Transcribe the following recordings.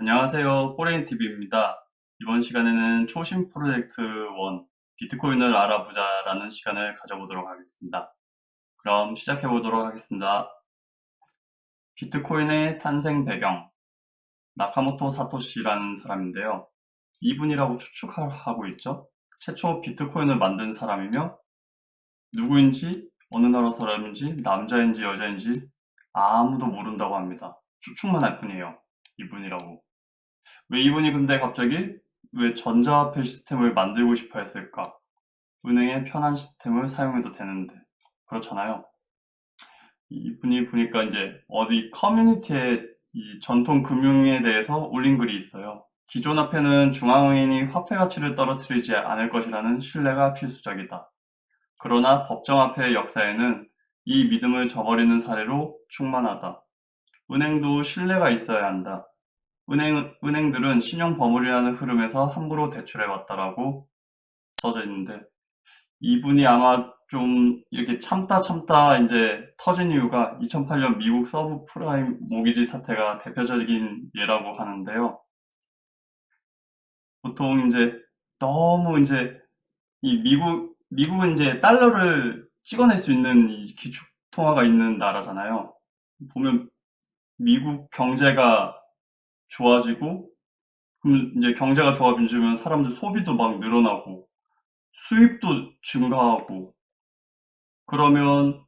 안녕하세요. 꼬레인TV입니다. 이번 시간에는 초심 프로젝트 1, 비트코인을 알아보자라는 시간을 가져보도록 하겠습니다. 그럼 시작해 보도록 하겠습니다. 비트코인의 탄생 배경, 나카모토 사토시라는 사람인데요. 이분이라고 추측하고 있죠. 최초 비트코인을 만든 사람이며 누구인지, 어느 나라 사람인지, 남자인지 여자인지 아무도 모른다고 합니다. 추측만 할 뿐이에요. 이분이라고. 왜 이분이 근데 갑자기 왜 전자화폐 시스템을 만들고 싶어 했을까? 은행의 편한 시스템을 사용해도 되는데. 그렇잖아요. 이분이 보니까 이제 어디 커뮤니티에 이 전통 금융에 대해서 올린 글이 있어요. 기존 화폐는 중앙은행이 화폐 가치를 떨어뜨리지 않을 것이라는 신뢰가 필수적이다. 그러나 법정화폐의 역사에는 이 믿음을 저버리는 사례로 충만하다. 은행도 신뢰가 있어야 한다. 은행들은 신용 버블이라는 흐름에서 함부로 대출해왔다라고 써져 있는데, 이분이 아마 좀 이렇게 참다 이제 터진 이유가 2008년 미국 서브프라임 모기지 사태가 대표적인 예라고 하는데요. 보통 이제 너무 이제 이 미국은 이제 달러를 찍어낼 수 있는 이 기축 통화가 있는 나라잖아요. 보면 미국 경제가 좋아지고, 그럼 이제 경제가 좋아지면 사람들 소비도 막 늘어나고 수입도 증가하고, 그러면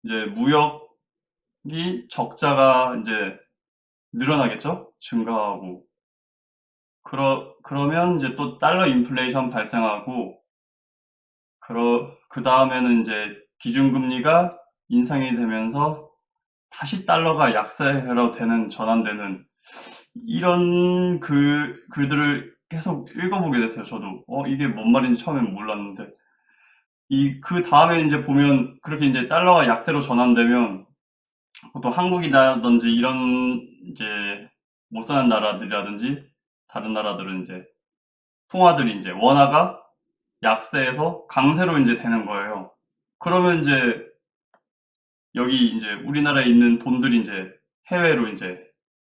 이제 무역이 적자가 이제 늘어나겠죠? 증가하고. 그러면 이제 또 달러 인플레이션 발생하고, 그 다음에는 이제 기준금리가 인상이 되면서 다시 달러가 약세로 전환되는 이런 글들을 계속 읽어보게 됐어요, 저도. 이게 뭔 말인지 처음엔 몰랐는데. 그 다음에 이제 보면 그렇게 이제 달러가 약세로 전환되면 보통 한국이라든지 이런 이제 못 사는 나라들이라든지 다른 나라들은 이제 통화들이 이제 원화가 약세에서 강세로 이제 되는 거예요. 그러면 이제 여기 이제 우리나라에 있는 돈들이 이제 해외로 이제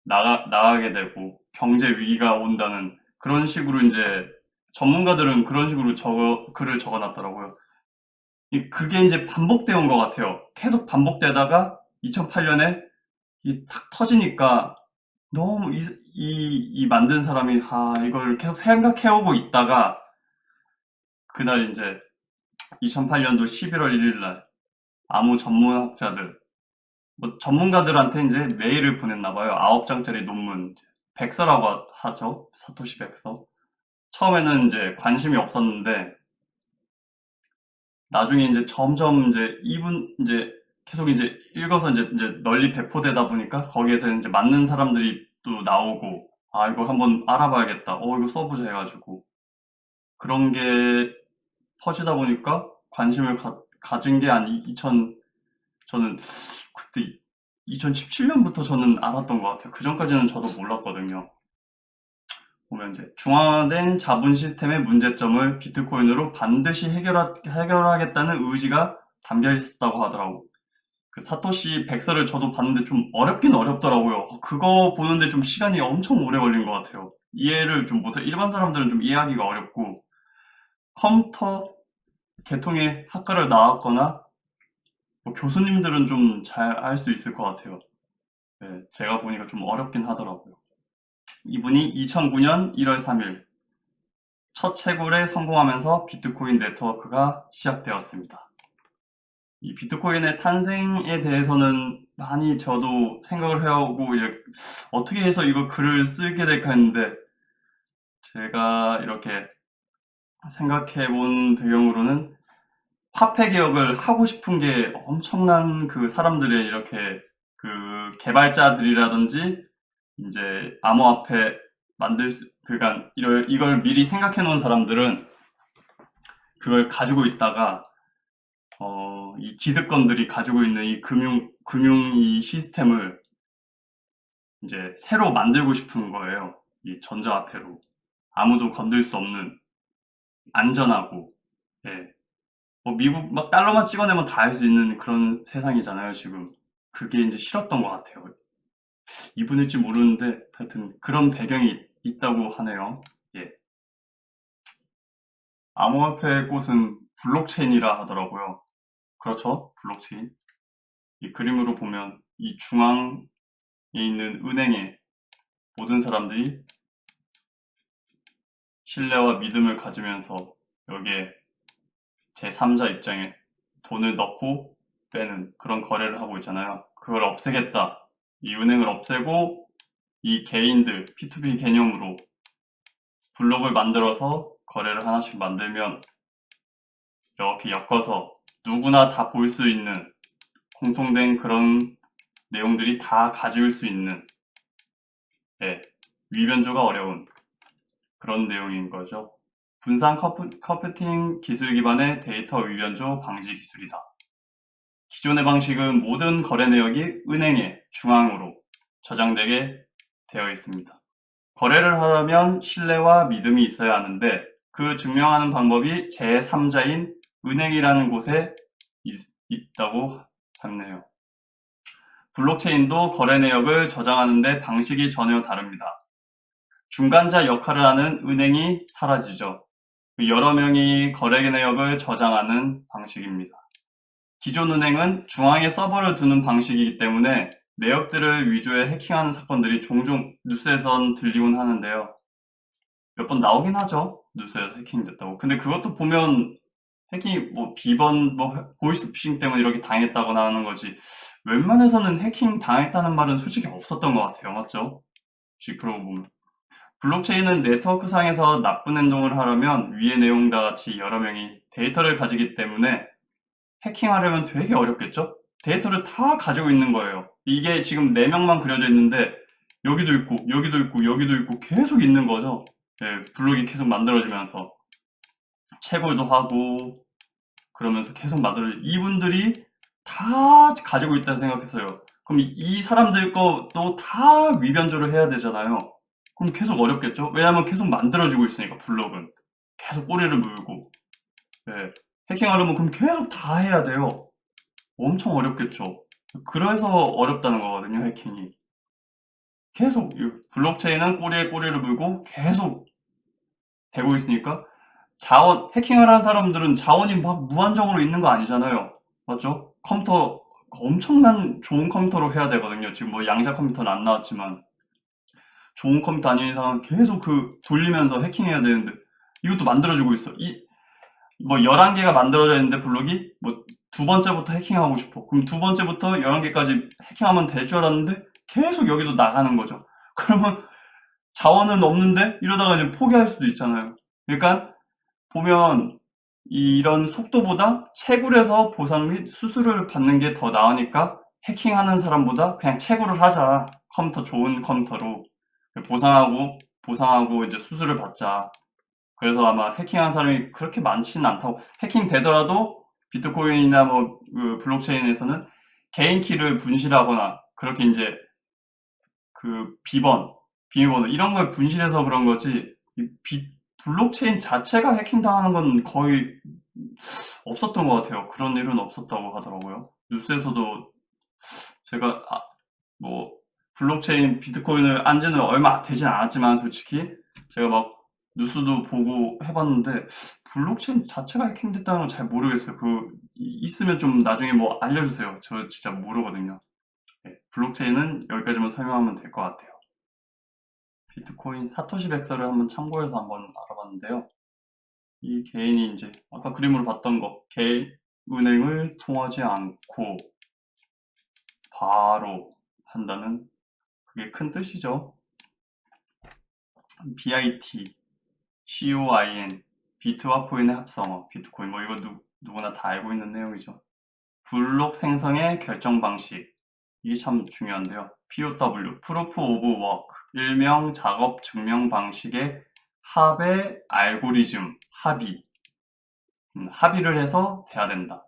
나가게 되고 경제 위기가 온다는 그런 식으로 이제 전문가들은 그런 식으로 글을 적어 놨더라고요. 그게 이제 반복되어 온 것 같아요. 계속 반복되다가 2008년에 탁 터지니까 너무 이 만든 사람이 이걸 계속 생각해 오고 있다가 그날 이제 2008년도 11월 1일 날 아무 전문학자들, 뭐 전문가들한테 이제 메일을 보냈나 봐요. 9장짜리 논문, 백서라고 하죠. 사토시 백서. 처음에는 이제 관심이 없었는데 나중에 이제 점점 이제 이분 이제 계속 이제 읽어서 이제 널리 배포되다 보니까 거기에 대해 이제 맞는 사람들이 또 나오고, 이걸 한번 알아봐야겠다. 이거 써보자 해가지고 그런 게 퍼지다 보니까 관심을 가진 게 한 저는 그때 2017년부터 저는 알았던 것 같아요. 그 전까지는 저도 몰랐거든요. 보면 이제 중앙화된 자본 시스템의 문제점을 비트코인으로 반드시 해결하겠다는 의지가 담겨 있었다고 하더라고. 그 사토시 백서를 저도 봤는데 좀 어렵긴 어렵더라고요. 그거 보는데 좀 시간이 엄청 오래 걸린 것 같아요. 이해를 좀 못해. 일반 사람들은 좀 이해하기가 어렵고, 컴퓨터 계통의 학과를 나왔거나 뭐 교수님들은 좀 잘 알 수 있을 것 같아요. 네, 제가 보니까 좀 어렵긴 하더라고요. 이분이 2009년 1월 3일 첫 채굴에 성공하면서 비트코인 네트워크가 시작되었습니다. 이 비트코인의 탄생에 대해서는 많이 저도 생각을 해오고 이렇게 어떻게 해서 이거 글을 쓰게 될까 했는데, 제가 이렇게 생각해 본 배경으로는 화폐 개혁을 하고 싶은 게 엄청난 그 사람들의 이렇게 그 개발자들이라든지 이제 암호화폐 그러니까 이걸 미리 생각해 놓은 사람들은 그걸 가지고 있다가 이 기득권들이 가지고 있는 이 금융 이 시스템을 이제 새로 만들고 싶은 거예요. 이 전자화폐로. 아무도 건들 수 없는, 안전하고, 예. 뭐 미국 막 달러만 찍어내면 다 할 수 있는 그런 세상이잖아요, 지금. 그게 이제 싫었던 것 같아요. 이분일지 모르는데 하여튼 그런 배경이 있다고 하네요. 예. 암호화폐의 꽃은 블록체인이라 하더라고요. 그렇죠? 블록체인. 이 그림으로 보면 이 중앙에 있는 은행에 모든 사람들이 신뢰와 믿음을 가지면서 여기에 제3자 입장에 돈을 넣고 빼는 그런 거래를 하고 있잖아요. 그걸 없애겠다. 이 은행을 없애고 이 개인들 P2P 개념으로 블록을 만들어서 거래를 하나씩 만들면 이렇게 엮어서 누구나 다 볼 수 있는 공통된 그런 내용들이 다 가질 수 있는 네, 위변조가 어려운 그런 내용인 거죠. 분산 컴퓨팅 기술 기반의 데이터 위변조 방지 기술이다. 기존의 방식은 모든 거래 내역이 은행의 중앙으로 저장되게 되어 있습니다. 거래를 하려면 신뢰와 믿음이 있어야 하는데 그 증명하는 방법이 제3자인 은행이라는 곳에 있다고 하네요. 블록체인도 거래 내역을 저장하는데 방식이 전혀 다릅니다. 중간자 역할을 하는 은행이 사라지죠. 여러 명이 거래 내역을 저장하는 방식입니다. 기존 은행은 중앙에 서버를 두는 방식이기 때문에 내역들을 위조해 해킹하는 사건들이 종종 뉴스에선 들리곤 하는데요. 몇 번 나오긴 하죠. 뉴스에서 해킹됐다고. 근데 그것도 보면 해킹이 뭐 비번, 뭐 보이스피싱 때문에 이렇게 당했다거나 하는 거지. 웬만해서는 해킹 당했다는 말은 솔직히 없었던 것 같아요. 맞죠? 혹시 그러고 보면. 블록체인은 네트워크상에서 나쁜 행동을 하려면 위의 내용과 같이 여러 명이 데이터를 가지기 때문에 해킹하려면 되게 어렵겠죠? 데이터를 다 가지고 있는 거예요. 이게 지금 4명만 그려져 있는데 여기도 있고 여기도 있고 여기도 있고 계속 있는 거죠. 네, 블록이 계속 만들어지면서 채굴도 하고 그러면서 계속 이분들이 다 가지고 있다고 생각했어요. 그럼 이 사람들 것도 다 위변조를 해야 되잖아요. 그럼 계속 어렵겠죠? 왜냐하면 계속 만들어지고 있으니까 블록은 계속 꼬리를 물고 네. 해킹하려면 그럼 계속 다 해야 돼요. 엄청 어렵겠죠. 그래서 어렵다는 거거든요, 해킹이. 계속 블록체인은 꼬리에 꼬리를 물고 계속 되고 있으니까 해킹을 한 사람들은 자원이 막 무한정으로 있는 거 아니잖아요. 맞죠? 컴퓨터 엄청난 좋은 컴퓨터로 해야 되거든요. 지금 뭐 양자 컴퓨터는 안 나왔지만 좋은 컴퓨터 아닌 이상은 계속 돌리면서 해킹해야 되는데 이것도 만들어지고 있어. 뭐 11개가 만들어져 있는데 블록이 뭐 두 번째부터 해킹하고 싶어. 그럼 두 번째부터 11개까지 해킹하면 될 줄 알았는데 계속 여기도 나가는 거죠. 그러면 자원은 없는데 이러다가 이제 포기할 수도 있잖아요. 그러니까 보면 이런 속도보다 채굴해서 보상 및 수수료를 받는 게 더 나으니까 해킹하는 사람보다 그냥 채굴을 하자. 좋은 컴퓨터로 보상하고 이제 수수료를 받자. 그래서 아마 해킹한 사람이 그렇게 많지는 않다고. 해킹 되더라도 비트코인이나 뭐 블록체인에서는 개인 키를 분실하거나 그렇게 이제 비밀번호 이런 걸 분실해서 그런 거지. 블록체인 자체가 해킹당하는 건 거의 없었던 것 같아요. 그런 일은 없었다고 하더라고요. 뉴스에서도 제가 뭐 블록체인 비트코인을 안 지는 얼마 되진 않았지만 솔직히 제가 막 뉴스도 보고 해봤는데 블록체인 자체가 해킹됐다는 건 잘 모르겠어요. 있으면 좀 나중에 뭐 알려주세요. 저 진짜 모르거든요. 네, 블록체인은 여기까지만 설명하면 될 것 같아요. 비트코인 사토시 백서를 한번 참고해서 한번 알아봤는데요. 이 개인이 이제 아까 그림으로 봤던 거 개인 은행을 통하지 않고 바로 한다는 그게 큰 뜻이죠. BIT, COIN, 비트와 코인의 합성어, 비트코인 뭐 이거 누구나 다 알고 있는 내용이죠. 블록 생성의 결정 방식 이게 참 중요한데요. POW, Proof of Work, 일명 작업 증명 방식의 합의 알고리즘, 합의를 해서 돼야 된다.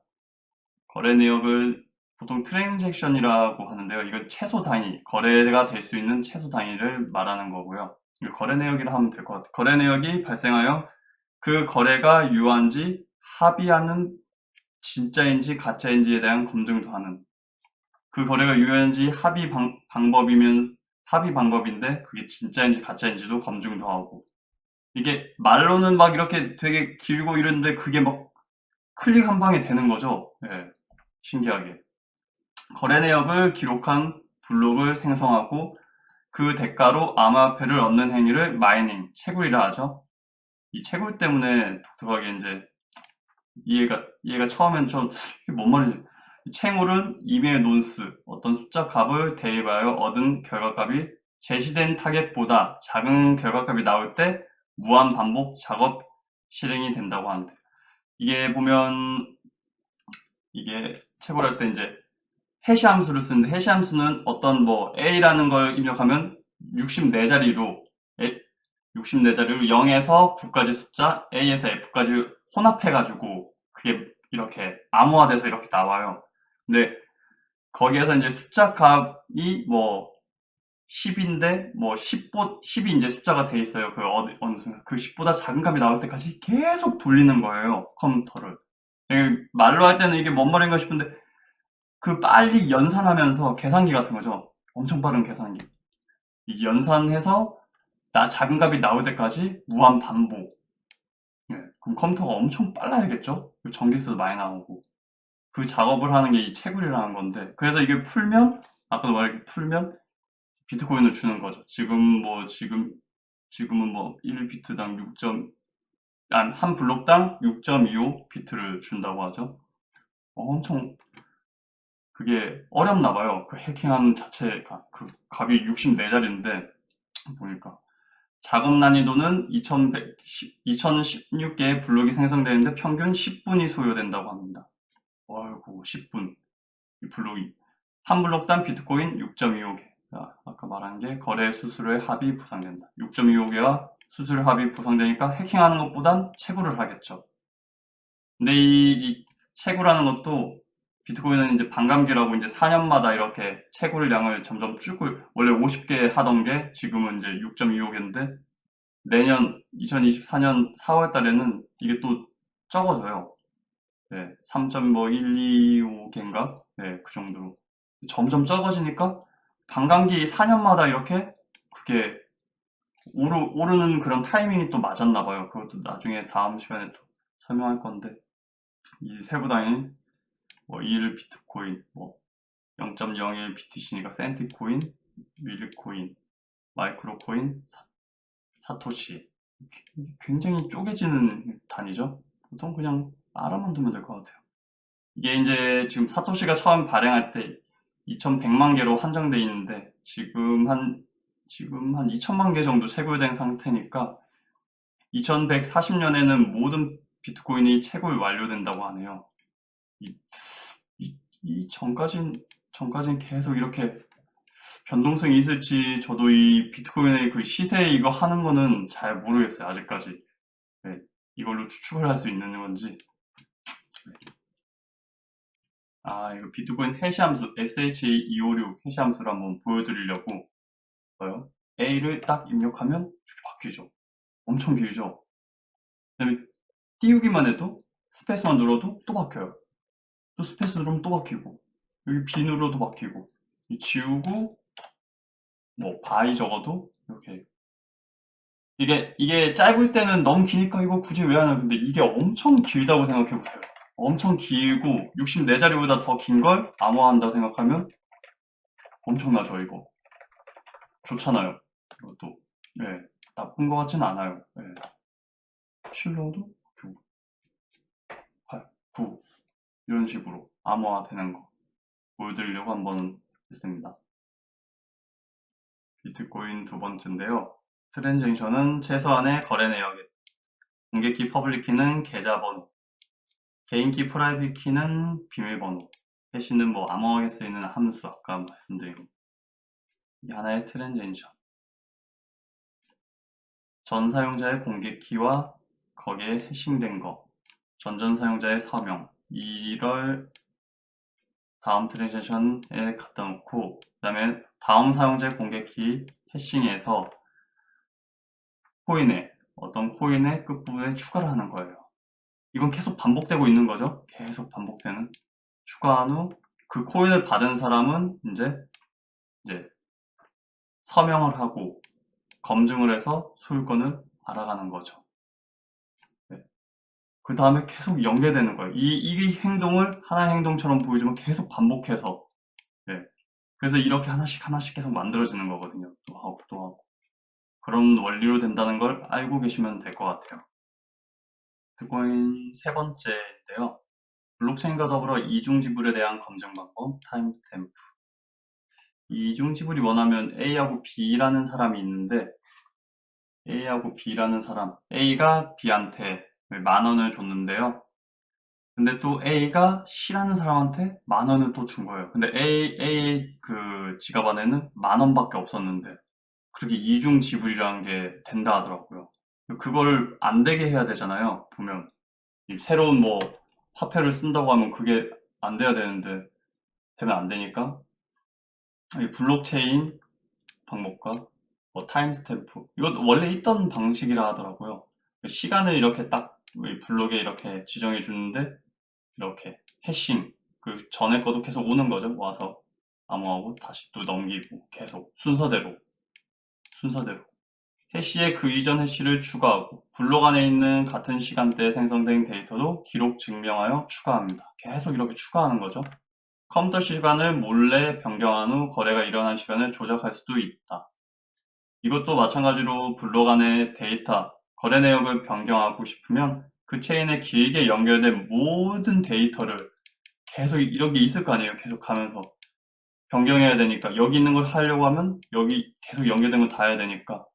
거래 내역을 보통 트랜잭션이라고 하는데요. 이건 최소 단위, 거래가 될 수 있는 최소 단위를 말하는 거고요. 거래 내역이라 하면 될 것 같아요. 거래 내역이 발생하여 그 거래가 유효한지 합의하는 진짜인지 가짜인지에 대한 검증도 하는 그 거래가 유효한지 합의 방법인데 그게 진짜인지 가짜인지도 검증도 하고 이게 말로는 막 이렇게 되게 길고 이런데 그게 막 클릭 한 방에 되는 거죠. 예, 신기하게. 거래 내역을 기록한 블록을 생성하고 그 대가로 암호화폐를 얻는 행위를 마이닝, 채굴이라 하죠. 이 채굴 때문에 독특하게 이제 이해가 처음엔 좀 이게 뭔 말이지? 채굴은 이메일 논스, 어떤 숫자 값을 대입하여 얻은 결과값이 제시된 타겟보다 작은 결과값이 나올 때 무한 반복 작업 실행이 된다고 하는데 이게 보면 이게 채굴할 때 이제 해시 함수를 쓰는데 해시 함수는 어떤 뭐 a라는 걸 입력하면 64자리로 64자리로 0에서 9까지 숫자 a에서 f까지 혼합해가지고 그게 이렇게 암호화돼서 이렇게 나와요. 근데 거기에서 이제 숫자 값이 뭐 10인데 뭐 10이 이제 숫자가 돼 있어요. 그 어느 순간 그 10보다 작은 값이 나올 때까지 계속 돌리는 거예요. 컴퓨터를. 말로 할 때는 이게 뭔 말인가 싶은데 그 빨리 연산하면서 계산기 같은 거죠. 엄청 빠른 계산기. 이 연산해서 작은 값이 나올 때까지 무한 반복. 예, 그럼 컴퓨터가 엄청 빨라야겠죠? 전기세도 많이 나오고. 그 작업을 하는 게 이 채굴이라는 건데, 그래서 이게 풀면, 아까도 말했게 풀면 비트코인을 주는 거죠. 지금은 뭐 1비트당 한 블록당 6.25 비트를 준다고 하죠. 엄청 그게 어렵나 봐요. 그 해킹하는 자체가 그 값이 64자리인데 보니까 작업 난이도는 2116개의 블록이 생성되는데 평균 10분이 소요된다고 합니다. 어이구 10분 이 블록이 한 블록당 비트코인 6.25개 아까 말한 게 거래 수수료의 합이 보상된다. 6.25개와 수수료 합이 보상되니까 해킹하는 것보단 채굴을 하겠죠. 근데 이 채굴하는 것도 비트코인은 이제 반감기라고 이제 4년마다 이렇게 채굴량을 점점 원래 50개 하던 게 지금은 이제 6.25개인데 내년 2024년 4월 달에는 이게 또 적어져요. 네, 3.125개인가? 네, 그 정도로. 점점 적어지니까 반감기 4년마다 이렇게 그게 오르는 그런 타이밍이 또 맞았나 봐요. 그것도 나중에 다음 시간에 또 설명할 건데 이 세부당이 뭐 1 비트코인, 뭐 0.01 BTC니까 센티코인, 밀리코인, 마이크로코인, 사토시. 굉장히 쪼개지는 단위죠. 보통 그냥 알아만 두면 될 것 같아요. 이게 이제 지금 사토시가 처음 발행할 때 2100만 개로 한정돼 있는데 지금 한 2000만 개 정도 채굴된 상태니까 2140년에는 모든 비트코인이 채굴 완료된다고 하네요. 이, 이 전까진 계속 이렇게 변동성이 있을지 저도 이 비트코인의 그 시세 이거 하는 거는 잘 모르겠어요. 아직까지. 네, 이걸로 추측을 할 수 있는 건지. 이거 비트코인 해시함수 SHA256 해시함수를 한번 보여드리려고 써요. A를 딱 입력하면 이렇게 바뀌죠. 엄청 길죠. 그다음에 띄우기만 해도 스페이스만 눌러도 또 바뀌어요. 또 스페이스 누르면 또 바뀌고 여기 B 눌러도 바뀌고 지우고 뭐 바이 적어도 이렇게 이게 짧을 때는 너무 기니까 이거 굳이 왜 하나 근데 이게 엄청 길다고 생각해 보세요. 엄청 길고 64자리보다 더 긴 걸 암호화한다 생각하면 엄청나죠 이거. 좋잖아요. 이것도. 네, 나쁜 것 같진 않아요. 네. 실로도 8, 9 이런 식으로 암호화 되는 거 보여드리려고 한번 했습니다. 비트코인 두 번째인데요. 트랜잭션은 최소한의 거래 내역에 공개키 퍼블릭 키는 계좌번호, 개인키 프라이빗 키는 비밀번호, 해시는 뭐 암호화에 쓰이는 함수 아까 말씀드린 이 하나의 트랜잭션. 전 사용자의 공개키와 거기에 해싱된 거, 전전 사용자의 서명 이를 다음 트랜잭션에 갖다 놓고 그 다음에 다음 사용자의 공개키 해싱해서 어떤 코인의 끝부분에 추가를 하는 거예요. 이건 계속 반복되고 있는 거죠. 계속 반복되는 추가한 후 그 코인을 받은 사람은 이제 서명을 하고 검증을 해서 소유권을 알아가는 거죠. 네. 그 다음에 계속 연계되는 거예요. 이 행동을 하나의 행동처럼 보이지만 계속 반복해서, 네. 그래서 이렇게 하나씩 하나씩 계속 만들어지는 거거든요. 또 하고 또 하고. 그런 원리로 된다는 걸 알고 계시면 될 것 같아요. 비트코인 세 번째인데요. 블록체인과 더불어 이중 지불에 대한 검증 방법, 타임스탬프. 이 이중 지불이 뭐냐면 A하고 B라는 사람이 있는데, A하고 B라는 사람, A가 B한테 10,000원을 줬는데요. 근데 또 A가 C라는 사람한테 10,000원을 또 준 거예요. 근데 A의 그 지갑 안에는 10,000원밖에 없었는데, 그렇게 이중 지불이라는 게 된다 하더라고요. 그걸 안 되게 해야 되잖아요. 보면 새로운 뭐 화폐를 쓴다고 하면 그게 안 돼야 되는데 되면 안 되니까 이 블록체인 방법과 뭐 타임스탬프, 이것도 원래 있던 방식이라 하더라고요. 시간을 이렇게 딱 블록에 이렇게 지정해 주는데 이렇게 해싱, 그 전에 것도 계속 오는 거죠. 와서 암호하고 다시 또 넘기고 계속 순서대로 해시에 그 이전 해시를 추가하고 블록 안에 있는 같은 시간대에 생성된 데이터도 기록 증명하여 추가합니다. 계속 이렇게 추가하는 거죠. 컴퓨터 시간을 몰래 변경한 후 거래가 일어난 시간을 조작할 수도 있다. 이것도 마찬가지로 블록 안의 데이터, 거래 내역을 변경하고 싶으면 그 체인에 길게 연결된 모든 데이터를 계속 이런 게 있을 거 아니에요. 계속 가면서 변경해야 되니까 여기 있는 걸 하려고 하면 여기 계속 연결된 걸 다 해야 되니까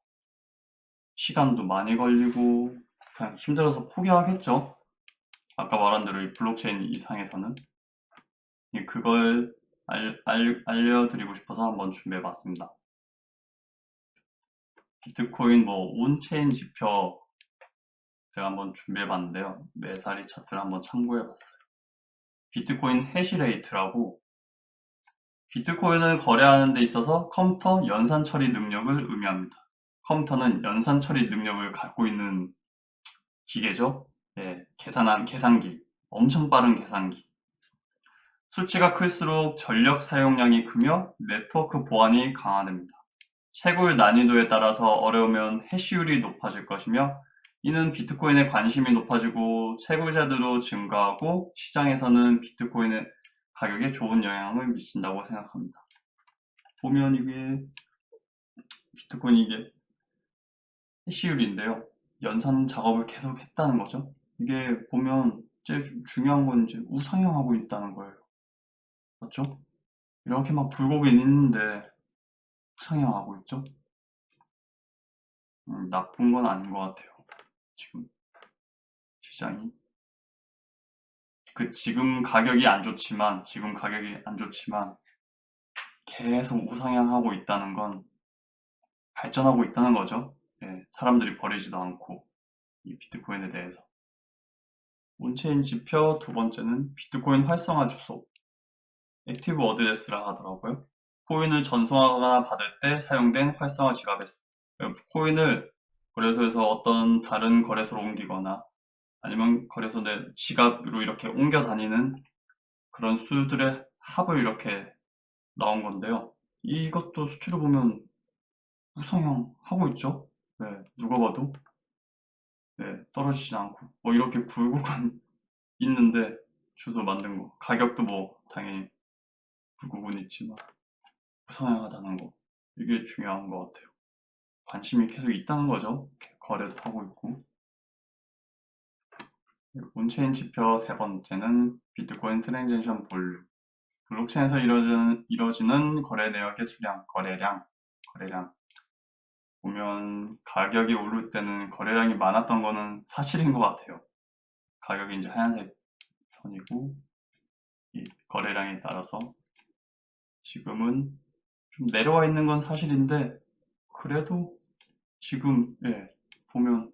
시간도 많이 걸리고 그냥 힘들어서 포기하겠죠. 아까 말한 대로 이 블록체인 이상에서는 그걸 알려드리고 싶어서 한번 준비해봤습니다. 비트코인 뭐 온체인 지표 제가 한번 준비해봤는데요. 매사리 차트를 한번 참고해봤어요. 비트코인 해시레이트라고, 비트코인을 거래하는 데 있어서 컴퓨터 연산 처리 능력을 의미합니다. 컴퓨터는 연산 처리 능력을 갖고 있는 기계죠. 네, 계산기, 엄청 빠른 계산기. 수치가 클수록 전력 사용량이 크며 네트워크 보안이 강화됩니다. 채굴 난이도에 따라서 어려우면 해시율이 높아질 것이며, 이는 비트코인에 관심이 높아지고 채굴자들도 증가하고 시장에서는 비트코인의 가격에 좋은 영향을 미친다고 생각합니다. 보면 이게 비트코인 이게 해시율인데요. 연산 작업을 계속 했다는 거죠. 이게 보면 제일 중요한 건 이제 우상향하고 있다는 거예요. 맞죠? 이렇게 막 굴곡이 있는데 우상향하고 있죠? 나쁜 건 아닌 것 같아요. 지금 시장이. 지금 가격이 안 좋지만 계속 우상향하고 있다는 건 발전하고 있다는 거죠. 예, 사람들이 버리지도 않고 이 비트코인에 대해서. 온체인 지표 두 번째는 비트코인 활성화 주소, 액티브 어드레스라 하더라고요. 코인을 전송하거나 받을 때 사용된 활성화 지갑에서 코인을 거래소에서 어떤 다른 거래소로 옮기거나 아니면 거래소 내 지갑으로 이렇게 옮겨 다니는 그런 수들의 합을 이렇게 나온 건데요. 이것도 수치로 보면 우상향 하고 있죠. 네, 누가 봐도 네, 떨어지지 않고 뭐 이렇게 굴곡은 있는데 주소 만든 거 가격도 뭐 당연히 굴곡은 있지만 우상향하다는 거, 이게 중요한 것 같아요. 관심이 계속 있다는 거죠. 거래도 하고 있고. 온체인 지표 세 번째는 비트코인 트랜잭션 볼륨. 블록체인에서 이루어지는 거래 내역의 수량, 거래량. 보면 가격이 오를 때는 거래량이 많았던 거는 사실인 것 같아요. 가격이 이제 하얀색 선이고, 이 거래량에 따라서 지금은 좀 내려와 있는 건 사실인데, 그래도 지금, 예, 보면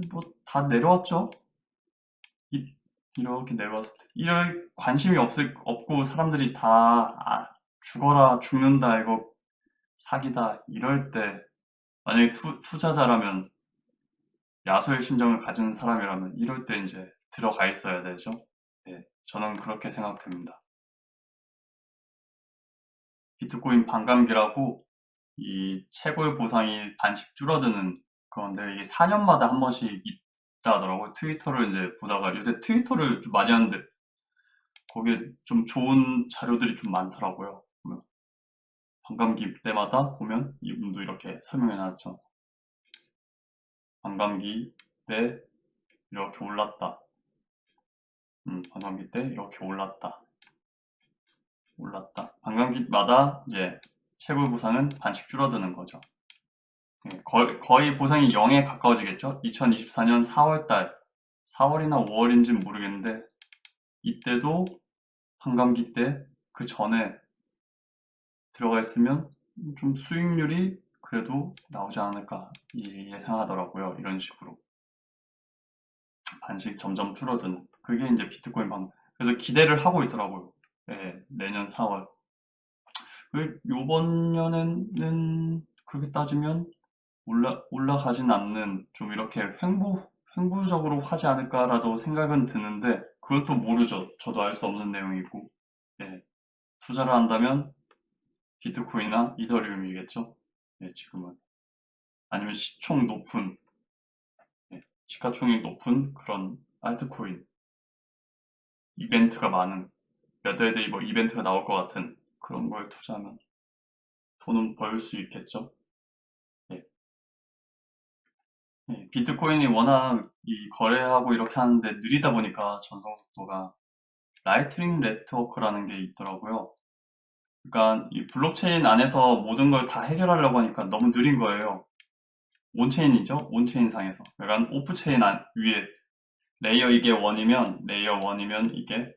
뭐 다 내려왔죠? 이렇게 내려왔을 때. 이럴 관심이 없고 사람들이 다 죽어라, 죽는다, 이거 사기다, 이럴 때, 만약에 투자자라면, 야수의 심정을 가진 사람이라면 이럴 때 이제 들어가 있어야 되죠. 네, 저는 그렇게 생각됩니다. 비트코인 반감기라고 이 채굴 보상이 반씩 줄어드는 그런데 이게 4년마다 한 번씩 있다 하더라고요. 트위터를 이제 보다가 요새 트위터를 좀 많이 하는데 거기에 좀 좋은 자료들이 좀 많더라고요. 반감기 때마다 보면 이분도 이렇게 설명해 놨죠. 반감기 때 이렇게 올랐다. 반감기 때 이렇게 올랐다. 반감기마다 이제 채굴 보상은 반씩 줄어드는 거죠. 거의 보상이 0에 가까워지겠죠? 2024년 4월달, 4월이나 5월인지는 모르겠는데 이때도 반감기 때 그 전에 들어가 있으면 좀 수익률이 그래도 나오지 않을까 예상하더라고요. 이런 식으로 반씩 점점 줄어드는 그게 이제 비트코인 그래서 기대를 하고 있더라고요. 네, 내년 4월. 요번 년에는 그렇게 따지면 올라가진 않는 좀 이렇게 횡보적으로 하지 않을까라도 생각은 드는데 그건 또 모르죠. 저도 알 수 없는 내용이고. 예, 투자를 한다면 비트코인이나 이더리움이겠죠. 예, 지금은. 아니면 시가총액 높은 그런 알트코인 이벤트가 많은 몇 월 뒤에 뭐 이벤트가 나올 것 같은 그런 걸 투자하면 돈은 벌 수 있겠죠. 예. 예, 비트코인이 워낙 이 거래하고 이렇게 하는데 느리다 보니까 전송 속도가 라이트닝 네트워크라는 게 있더라고요. 그러니까 이 블록체인 안에서 모든 걸 다 해결하려고 하니까 너무 느린 거예요. 온체인이죠? 온체인 상에서. 약간 오프체인 위에 레이어 이게 1이면 레이어 1이면 이게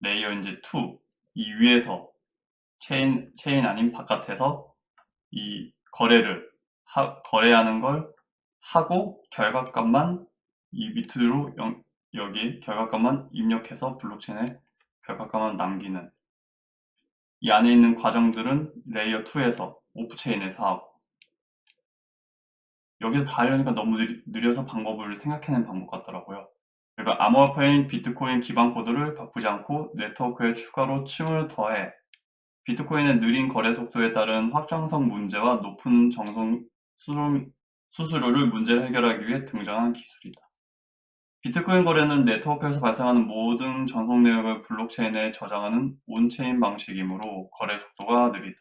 레이어 이제 2. 이 위에서 체인 아닌 바깥에서 이 거래하는 걸 하고 결과값만 이 밑으로 여기 결과값만 입력해서 블록체인에 결과값만 남기는 이 안에 있는 과정들은 레이어 2에서 오프체인에서 하고 여기서 다 하려니까 너무 느려서 방법을 생각해낸 방법 같더라고요. 그러니까 암호화폐인 비트코인 기반 코드를 바꾸지 않고 네트워크에 추가로 층을 더해 비트코인의 느린 거래 속도에 따른 확장성 문제와 높은 정성 수수료를 문제를 해결하기 위해 등장한 기술이다. 비트코인 거래는 네트워크에서 발생하는 모든 전송 내역을 블록체인에 저장하는 온체인 방식이므로 거래 속도가 느리다.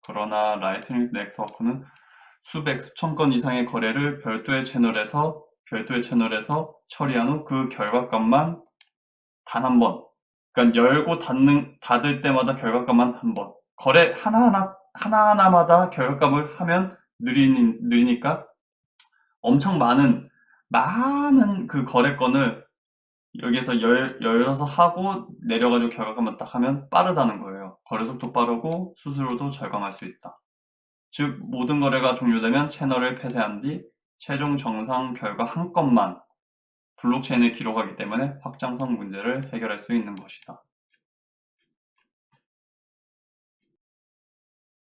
그러나 라이트닝 네트워크는 수백, 수천 건 이상의 거래를 별도의 채널에서 처리한 후 그 결과값만 단 한 번, 그러니까 열고 닫을 때마다 결과값만 한 번, 거래 하나하나마다 결과값을 하면 느리니까 엄청 많은 그 거래건을 여기서 열어서 하고 내려가지고 결과값만 딱 하면 빠르다는 거예요. 거래 속도 빠르고 수수료도 절감할 수 있다. 즉 모든 거래가 종료되면 채널을 폐쇄한 뒤 최종 정상 결과 한 건만 블록체인에 기록하기 때문에 확장성 문제를 해결할 수 있는 것이다.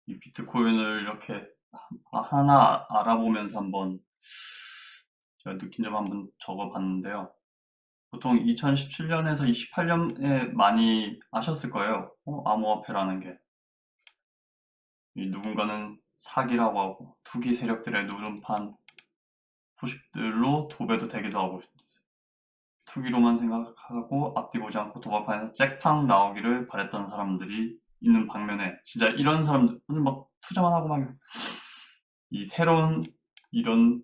이 비트코인을 이렇게 하나 알아보면서 한번 제가 느낀 점 한번 적어봤는데요. 보통 2017년에서 28년에 많이 아셨을 거예요. 암호화폐라는 게. 누군가는 사기라고 하고 투기 세력들의 누름판 소식들로 도배도 되기도 하고 투기로만 생각하고 앞뒤 보지 않고 도박판에서 잭팡 나오기를 바랬던 사람들이 있는 반면에 진짜 이런 사람들 막 투자만 하고 막 이 새로운 이런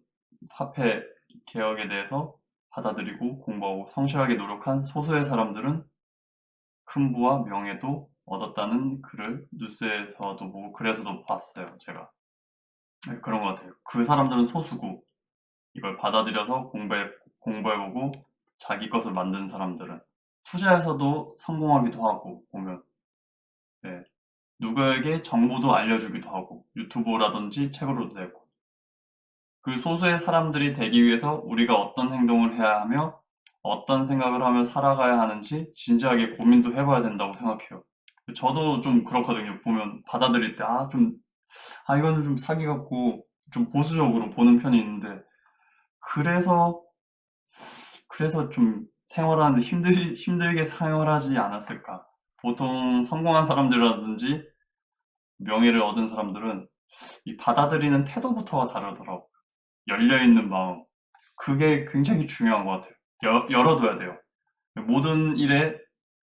화폐 개혁에 대해서 받아들이고 공부하고 성실하게 노력한 소수의 사람들은 큰 부와 명예도 얻었다는 글을 뉴스에서도 보고 그래서도 봤어요, 제가. 네, 그런 것 같아요. 그 사람들은 소수고 이걸 받아들여서 공부해보고 자기 것을 만든 사람들은 투자에서도 성공하기도 하고 보면 네, 누구에게 정보도 알려주기도 하고 유튜브라든지 책으로도 되고 그 소수의 사람들이 되기 위해서 우리가 어떤 행동을 해야 하며 어떤 생각을 하며 살아가야 하는지 진지하게 고민도 해봐야 된다고 생각해요. 저도 좀 그렇거든요. 보면 받아들일 때 이거는 좀 사기 같고 좀 보수적으로 보는 편이 있는데 그래서 좀 생활하는데 힘들게 생활하지 않았을까. 보통 성공한 사람들이라든지 명예를 얻은 사람들은 이 받아들이는 태도부터가 다르더라고요. 열려있는 마음. 그게 굉장히 중요한 것 같아요. 열어둬야 돼요. 모든 일에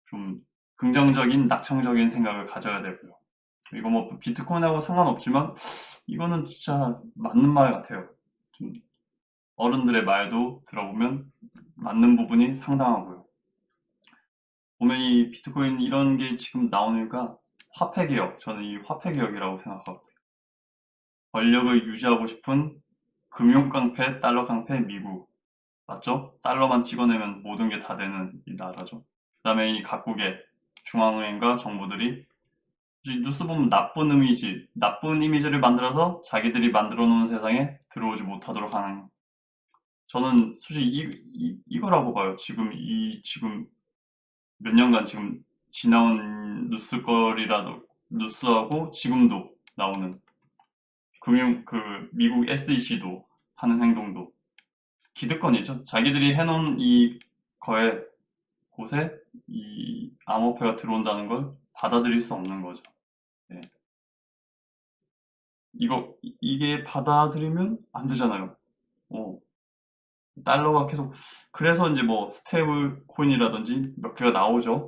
좀 긍정적인, 낙천적인 생각을 가져야 되고요. 이거 뭐 비트코인하고 상관없지만 이거는 진짜 맞는 말 같아요. 좀 어른들의 말도 들어보면 맞는 부분이 상당하고요. 보면 이 비트코인 이런 게 지금 나오니까 화폐개혁, 저는 이 화폐개혁이라고 생각하거든요. 권력을 유지하고 싶은 금융깡패, 달러깡패, 미국. 맞죠? 달러만 찍어내면 모든 게 다 되는 이 나라죠. 그 다음에 이 각국의 중앙은행과 정부들이 뉴스 보면 나쁜 이미지를 만들어서 자기들이 만들어 놓은 세상에 들어오지 못하도록 하는. 저는 솔직히 이거라고 봐요. 지금 몇 년간 지금 지나온 뉴스하고 지금도 나오는 미국 SEC도 하는 행동도 기득권이죠. 자기들이 해놓은 곳에 이 암호화폐가 들어온다는 걸 받아들일 수 없는 거죠. 네. 이게 받아들이면 안 되잖아요. 달러가 계속, 그래서 이제 뭐 스테이블 코인이라든지 몇 개가 나오죠.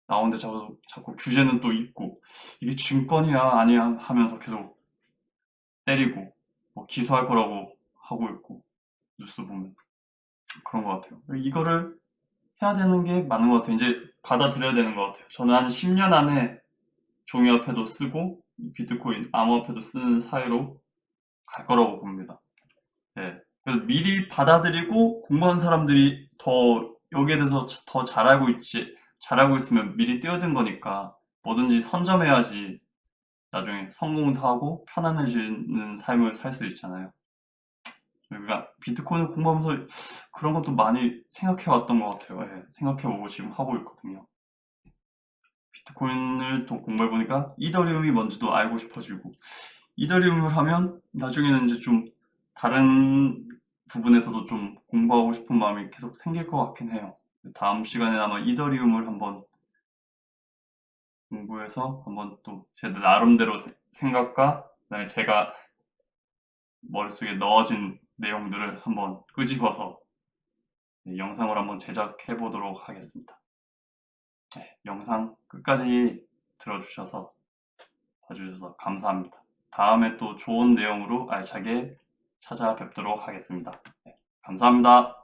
나오는데 자꾸 규제는 또 있고, 이게 증권이야, 아니야 하면서 계속 때리고, 뭐 기소할 거라고 하고 있고, 뉴스 보면. 그런 것 같아요. 이거를 해야 되는 게 맞는 것 같아요. 이제 받아들여야 되는 것 같아요. 저는 한 10년 안에 종이화폐도 쓰고 비트코인, 암호화폐도 쓰는 사회로 갈 거라고 봅니다. 네. 그래서 미리 받아들이고 공부한 사람들이 더 여기에 대해서 더 잘 알고 있으면 미리 뛰어든 거니까 뭐든지 선점해야지 나중에 성공도 하고 편안해지는 삶을 살 수 있잖아요. 그러니까 비트코인을 공부하면서 그런 것도 많이 생각해 왔던 것 같아요. 예, 생각해 보고 지금 하고 있거든요. 비트코인을 또 공부해 보니까 이더리움이 뭔지도 알고 싶어지고, 이더리움을 하면 나중에는 이제 좀 다른 부분에서도 좀 공부하고 싶은 마음이 계속 생길 것 같긴 해요. 다음 시간에 아마 이더리움을 한번 공부해서 한번 또 제 나름대로 생각과 그다음에 제가 머릿속에 넣어진 내용들을 한번 끄집어서 영상을 한번 제작해 보도록 하겠습니다. 네, 영상 끝까지 들어주셔서 봐주셔서 감사합니다. 다음에 또 좋은 내용으로 알차게 찾아뵙도록 하겠습니다. 네, 감사합니다.